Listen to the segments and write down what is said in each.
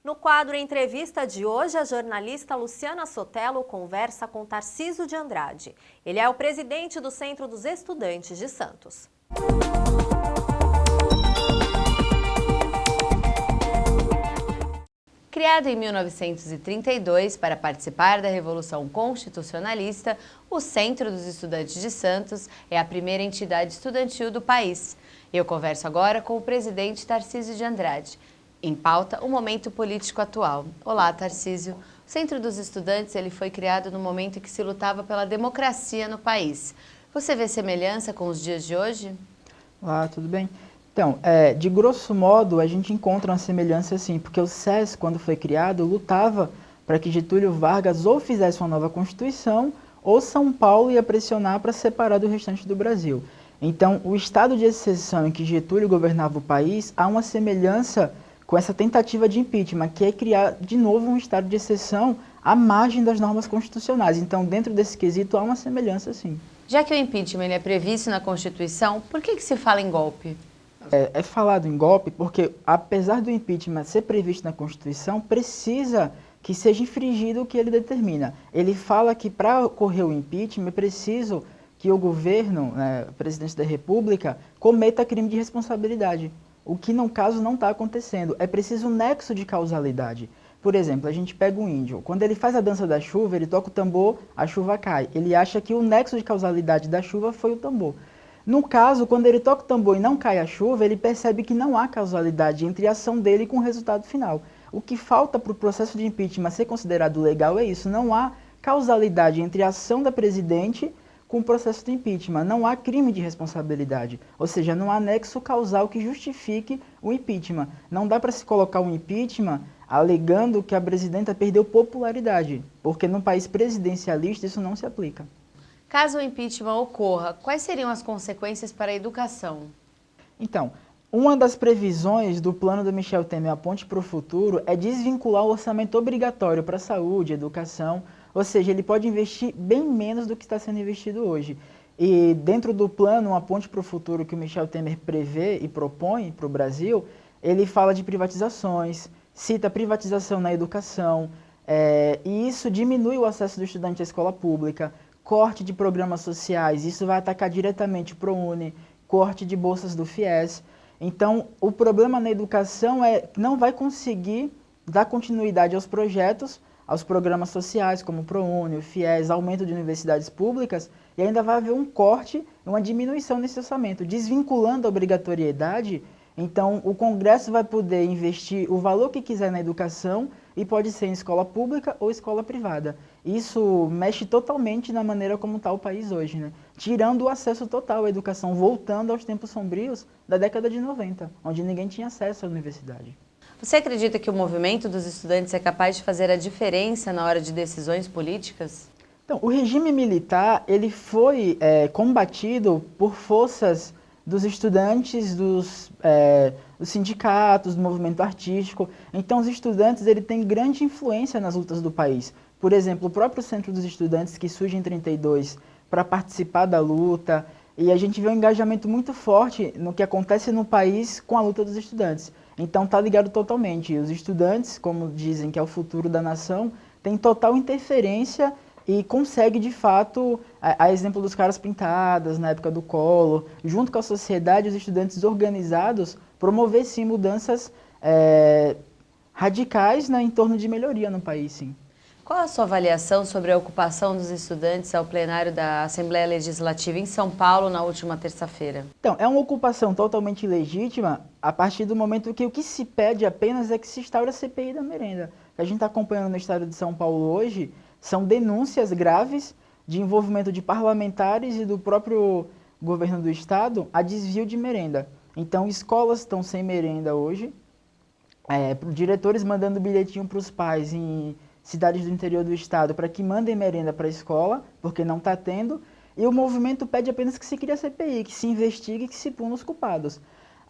No quadro Entrevista de hoje, a jornalista Luciana Sotelo conversa com Tarcísio de Andrade. Ele é o presidente do Centro dos Estudantes de Santos. Criado em 1932 para participar da Revolução Constitucionalista, o Centro dos Estudantes de Santos é a primeira entidade estudantil do país. Eu converso agora com o presidente Tarcísio de Andrade. Em pauta, o momento político atual. Olá, Tarcísio. O Centro dos Estudantes ele foi criado no momento em que se lutava pela democracia no país. Você vê semelhança com os dias de hoje? Olá, tudo bem? Então, de grosso modo, a gente encontra uma semelhança sim, porque o SES, quando foi criado, lutava para que Getúlio Vargas ou fizesse uma nova Constituição, ou São Paulo ia pressionar para separar do restante do Brasil. Então, o estado de exceção em que Getúlio governava o país, há uma semelhança com essa tentativa de impeachment, que é criar de novo um estado de exceção à margem das normas constitucionais. Então, dentro desse quesito, há uma semelhança sim. Já que o impeachment ele é previsto na Constituição, por que se fala em golpe? É falado em golpe porque, apesar do impeachment ser previsto na Constituição, precisa que seja infringido o que ele determina. Ele fala que para ocorrer o impeachment é preciso que o governo, o presidente da República, cometa crime de responsabilidade. O que, no caso, não está acontecendo. É preciso um nexo de causalidade. Por exemplo, a gente pega um índio. Quando ele faz a dança da chuva, ele toca o tambor, a chuva cai. Ele acha que o nexo de causalidade da chuva foi o tambor. No caso, quando ele toca o tambor e não cai a chuva, ele percebe que não há causalidade entre a ação dele com o resultado final. O que falta para o processo de impeachment ser considerado legal é isso. Não há causalidade entre a ação da presidente com o processo de impeachment. Não há crime de responsabilidade. Ou seja, não há nexo causal que justifique o impeachment. Não dá para se colocar um impeachment alegando que a presidenta perdeu popularidade, porque no país presidencialista isso não se aplica. Caso o impeachment ocorra, quais seriam as consequências para a educação? Então, uma das previsões do plano do Michel Temer, A Ponte para o Futuro, é desvincular o orçamento obrigatório para saúde, educação, ou seja, ele pode investir bem menos do que está sendo investido hoje. E dentro do plano A Ponte para o Futuro que o Michel Temer prevê e propõe para o Brasil, ele fala de privatizações, cita privatização na educação, e isso diminui o acesso do estudante à escola pública, corte de programas sociais, isso vai atacar diretamente o ProUni, corte de bolsas do FIES. Então, o problema na educação é que não vai conseguir dar continuidade aos projetos, aos programas sociais, como o ProUni, o FIES, aumento de universidades públicas, e ainda vai haver um corte, uma diminuição nesse orçamento, desvinculando a obrigatoriedade. Então, o Congresso vai poder investir o valor que quiser na educação e pode ser em escola pública ou escola privada. Isso mexe totalmente na maneira como está o país hoje, né? Tirando o acesso total à educação, voltando aos tempos sombrios da década de 90, onde ninguém tinha acesso à universidade. Você acredita que o movimento dos estudantes é capaz de fazer a diferença na hora de decisões políticas? Então, o regime militar ele foi combatido por forças dos estudantes, dos sindicatos, do movimento artístico. Então, os estudantes ele têm grande influência nas lutas do país. Por exemplo, o próprio Centro dos Estudantes, que surge em 32 para participar da luta, e a gente vê um engajamento muito forte no que acontece no país com a luta dos estudantes. Então, está ligado totalmente. Os estudantes, como dizem que é o futuro da nação, têm total interferência e consegue, de fato, a exemplo dos caras pintadas, na época do Collor, junto com a sociedade, os estudantes organizados, promover, sim, mudanças radicais, né, em torno de melhoria no país, sim. Qual a sua avaliação sobre a ocupação dos estudantes ao plenário da Assembleia Legislativa em São Paulo na última terça-feira? Então, é uma ocupação totalmente legítima a partir do momento que o que se pede apenas é que se instaure a CPI da merenda. O que a gente está acompanhando no estado de São Paulo hoje são denúncias graves de envolvimento de parlamentares e do próprio governo do estado a desvio de merenda. Então, escolas estão sem merenda hoje, diretores mandando bilhetinho para os pais em cidades do interior do estado para que mandem merenda para a escola, porque não está tendo, e o movimento pede apenas que se crie a CPI, que se investigue e que se puna os culpados.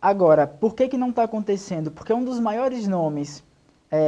Agora, por que não está acontecendo? Porque um dos maiores nomes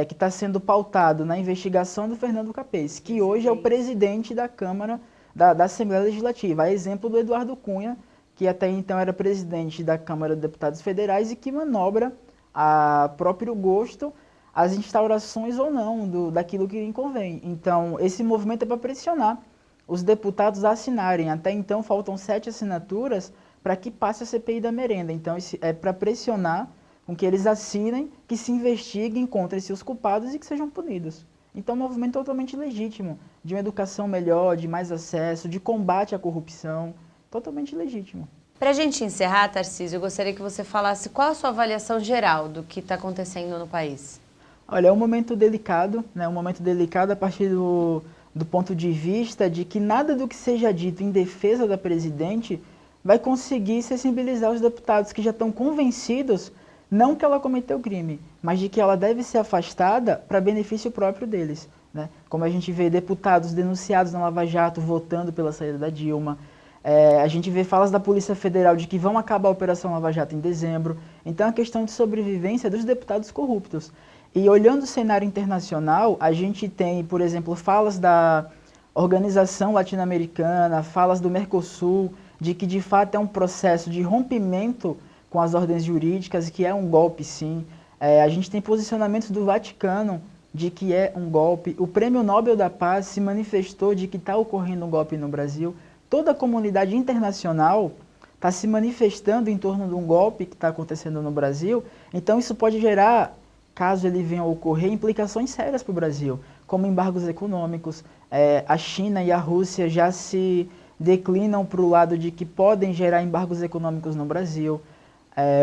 que está sendo pautado na investigação do Fernando Capês, que hoje é o presidente da Câmara, da Assembleia Legislativa, a exemplo do Eduardo Cunha, que até então era presidente da Câmara de Deputados Federais e que manobra a próprio gosto as instaurações ou não daquilo que lhe convém. Então, esse movimento é para pressionar os deputados a assinarem. Até então, faltam 7 assinaturas para que passe a CPI da merenda. Então, é para pressionar com que eles assinem, que se investiguem, encontrem-se os culpados e que sejam punidos. Então, é um movimento totalmente legítimo, de uma educação melhor, de mais acesso, de combate à corrupção, totalmente legítimo. Para a gente encerrar, Tarcísio, eu gostaria que você falasse qual a sua avaliação geral do que está acontecendo no país. Olha, é um momento delicado, né? Um momento delicado a partir do ponto de vista de que nada do que seja dito em defesa da presidente vai conseguir sensibilizar os deputados que já estão convencidos, não que ela cometeu crime, mas de que ela deve ser afastada para benefício próprio deles, né? Como a gente vê deputados denunciados na Lava Jato votando pela saída da Dilma, a gente vê falas da Polícia Federal de que vão acabar a Operação Lava Jato em dezembro. Então, é uma questão de sobrevivência dos deputados corruptos. E olhando o cenário internacional, a gente tem, por exemplo, falas da Organização Latino-Americana, falas do Mercosul, de que de fato é um processo de rompimento com as ordens jurídicas, que é um golpe sim. A gente tem posicionamentos do Vaticano de que é um golpe. O Prêmio Nobel da Paz se manifestou de que está ocorrendo um golpe no Brasil. Toda a comunidade internacional está se manifestando em torno de um golpe que está acontecendo no Brasil. Então isso pode gerar, caso ele venha a ocorrer, implicações sérias para o Brasil, como embargos econômicos. A China e a Rússia já se declinam para o lado de que podem gerar embargos econômicos no Brasil.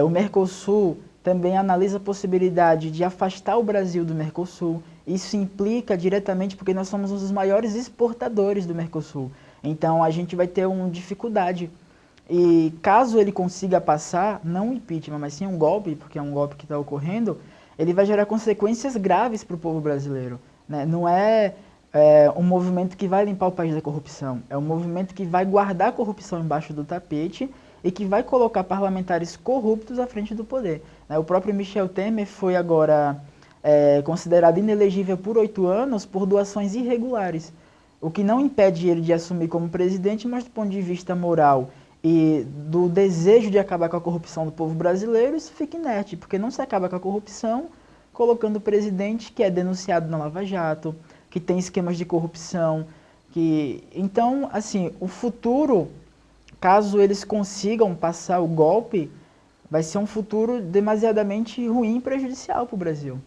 O Mercosul também analisa a possibilidade de afastar o Brasil do Mercosul. Isso implica diretamente porque nós somos um dos maiores exportadores do Mercosul. Então a gente vai ter uma dificuldade. E caso ele consiga passar, não um impeachment, mas sim um golpe, porque é um golpe que está ocorrendo, ele vai gerar consequências graves para o povo brasileiro, né? Não é um movimento que vai limpar o país da corrupção, é um movimento que vai guardar a corrupção embaixo do tapete e que vai colocar parlamentares corruptos à frente do poder, né? O próprio Michel Temer foi agora considerado inelegível por 8 anos por doações irregulares, o que não impede ele de assumir como presidente, mas do ponto de vista moral e do desejo de acabar com a corrupção do povo brasileiro, isso fica inerte, porque não se acaba com a corrupção colocando o presidente que é denunciado na Lava Jato, que tem esquemas de corrupção. Então, assim, o futuro, caso eles consigam passar o golpe, vai ser um futuro demasiadamente ruim e prejudicial para o Brasil.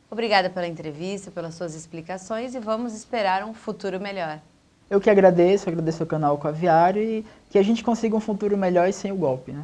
Obrigada pela entrevista, pelas suas explicações e vamos esperar um futuro melhor. Eu que agradeço ao canal Aquaviário e que a gente consiga um futuro melhor e sem o golpe, né?